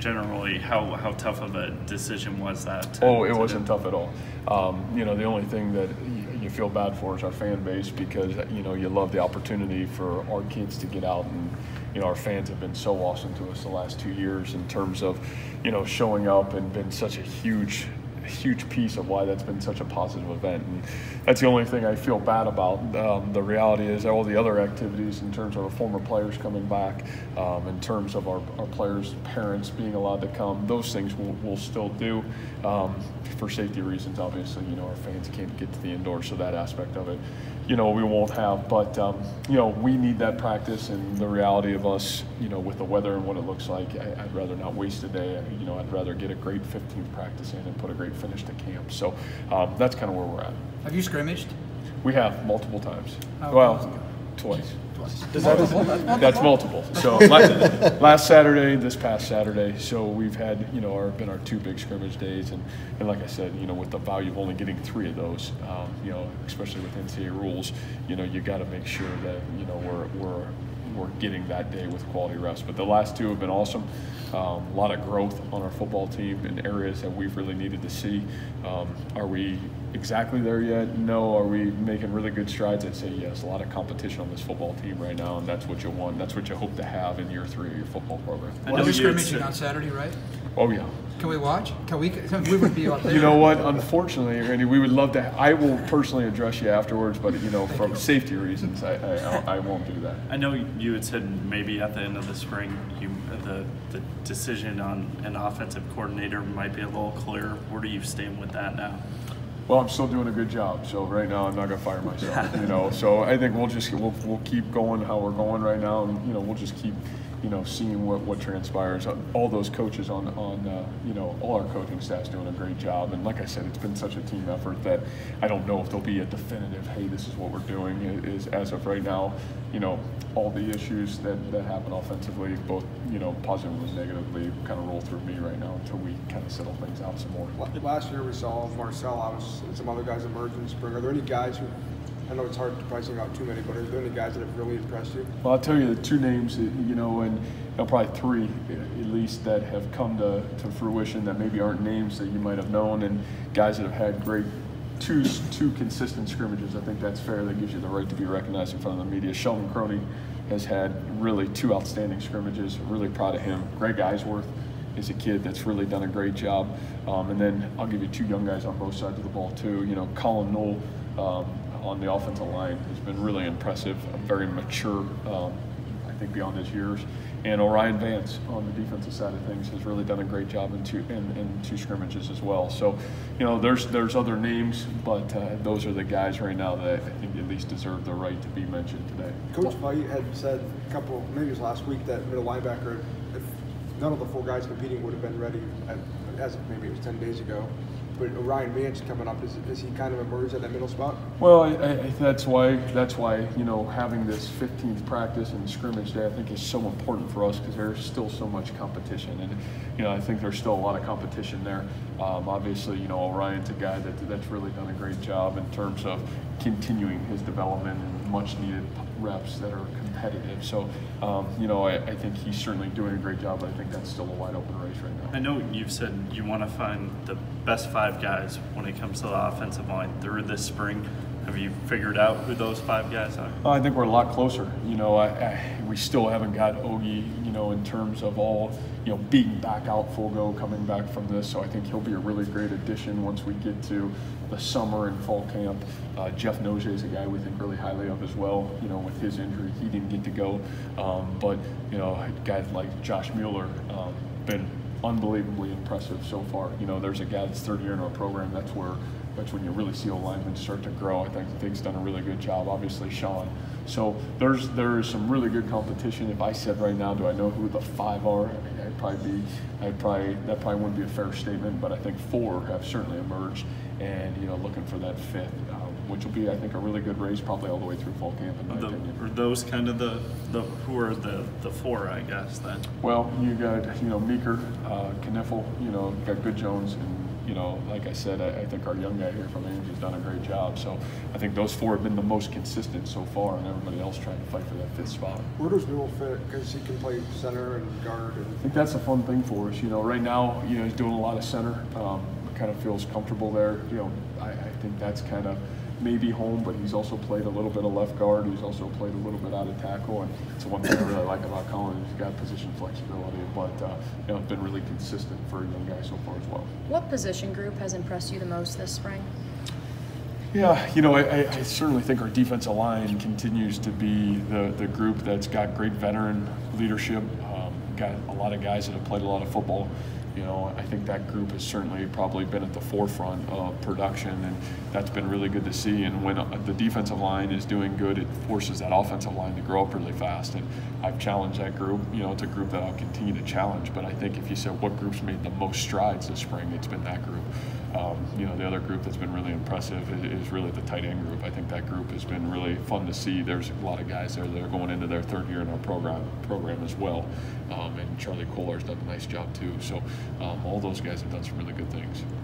generally, how tough of a decision was that? It wasn't tough at all. You know, the only thing that you feel bad for is our fan base, because, you know, you love the opportunity for our kids to get out, and, you know, our fans have been so awesome to us the last 2 years in terms of, you know, showing up and been such a huge piece of why that's been such a positive event. And that's the only thing I feel bad about. The reality is all the other activities in terms of our former players coming back, in terms of our players' parents being allowed to come, those things we'll still do. For safety reasons, obviously, you know, our fans can't get to the indoors, so that aspect of it, you know, we won't have. But, you know, we need that practice, and the reality of us, you know, with the weather and what it looks like, I'd rather not waste a day. You know, I'd rather get a great 15th practice in and put a great finish to camp. So that's kind of where we're at. Have you scrimmaged? We have multiple times. Well, twice. That's multiple. So last Saturday, this past Saturday. So we've had, you know, been our 2 big scrimmage days, and like I said, you know, with the value of only getting 3 of those, you know, especially with NCAA rules, you know, you got to make sure that, you know, we're getting that day with quality reps. But the last 2 have been awesome. A lot of growth on our football team in areas that we've really needed to see. Are we exactly there yet? No. Are we making really good strides? I'd say yes. A lot of competition on this football team right now, and that's what you want. That's what you hope to have in year 3 of your football program. Well, you're scrimmaging on Saturday, right? Oh, yeah. Can we watch? We would be out there. You know what? Unfortunately, Randy, we would love to. I will personally address you afterwards, but, you know, from safety reasons, I won't do that. I know you had said maybe at the end of the spring, the decision on an offensive coordinator might be a little clearer. Where do you stand with that now? Well, I'm still doing a good job, so right now I'm not going to fire myself. You know, so I think we'll keep going how we're going right now, and, you know, we'll just keep, you know, seeing what transpires. All those coaches on you know, all our coaching staff's doing a great job, and like I said, it's been such a team effort that I don't know if there'll be a definitive, hey, this is what we're doing. It is, as of right now, you know, all the issues that happen offensively, both, you know, positively and negatively, kind of roll through me right now until we kind of settle things out some more. Last year we saw Marcel and some other guys emerge in the spring. Are there any guys who, I know it's hard to pricing out too many, but are there any guys that have really impressed you? Well, I'll tell you the 2 names, you know, and probably 3 at least that have come to fruition that maybe aren't names that you might have known, and guys that have had great two consistent scrimmages. I think that's fair. That gives you the right to be recognized in front of the media. Sheldon Croney has had really 2 outstanding scrimmages. Really proud of him. Greg Eisworth is a kid that's really done a great job. And then I'll give you 2 young guys on both sides of the ball too. You know, Colin Knoll on the offensive line has been really impressive, very mature, I think beyond his years. And Orion Vance on the defensive side of things has really done a great job in 2 scrimmages as well. So, you know, there's other names, but those are the guys right now that I think at least deserve the right to be mentioned today. Coach Veit had said maybe it was last week, that middle linebacker, if none of the 4 guys competing would have been ready, as of maybe it was 10 days ago. But Orion Vance coming up, is he kind of emerged at that middle spot? Well, that's why you know, having this 15th practice and scrimmage day I think is so important for us, because there's still so much competition, and you know, I think there's still a lot of competition there. Obviously, you know, Orion's a guy that's really done a great job in terms of continuing his development and much needed reps that are competitive. So, you know, I think he's certainly doing a great job, but I think that's still a wide open race right now. I know you've said you want to find the best 5 guys when it comes to the offensive line through this spring. Have you figured out who those 5 guys are? I think we're a lot closer. You know, we still haven't got Ogie, you know, in terms of all, you know, being back out full go coming back from this. So I think he'll be a really great addition once we get to the summer and fall camp. Jeff Noge is a guy we think really highly of as well. You know, with his injury, he didn't get to go. But, you know, guys like Josh Mueller, been unbelievably impressive so far. You know, there's a guy that's 3rd year in our program. That's when you really see a lineman start to grow. I think Dig's done a really good job. Obviously, Sean. So there is some really good competition. If I said right now, do I know who the 5 are? That probably wouldn't be a fair statement. But I think 4 have certainly emerged, and you know, looking for that 5th, which will be, I think, a really good race, probably all the way through fall camp, in my opinion. Are those kind of who are the 4, I guess, then? Well, you got, you know, Meeker, Kniffel, you know, got Good Jones, and you know, like I said, I think our young guy here from Angie's done a great job. So I think those four have been the most consistent so far, and everybody else trying to fight for that fifth spot. Where does Newell fit? Because he can play center and guard. I think that's a fun thing for us. You know, right now, you know, he's doing a lot of center. Kind of feels comfortable there. You know, I think that's kind of maybe home, but he's also played a little bit of left guard. He's also played a little bit out of tackle, and it's one thing I really like about Colin. He's got position flexibility, but you know, it's been really consistent for a young guy so far as well. What position group has impressed you the most this spring? Yeah, you know, I certainly think our defensive line continues to be the group that's got great veteran leadership. Got a lot of guys that have played a lot of football. You know, I think that group has certainly probably been at the forefront of production, and that's been really good to see. And when the defensive line is doing good, it forces that offensive line to grow up really fast. And I've challenged that group. You know, it's a group that I'll continue to challenge. But I think if you said what group's made the most strides this spring, it's been that group. You know, the other group that's been really impressive is really the tight end group. I think that group has been really fun to see. There's a lot of guys there that are going into their third year in our program as well. And Charlie Kohler's done a nice job too. So all those guys have done some really good things.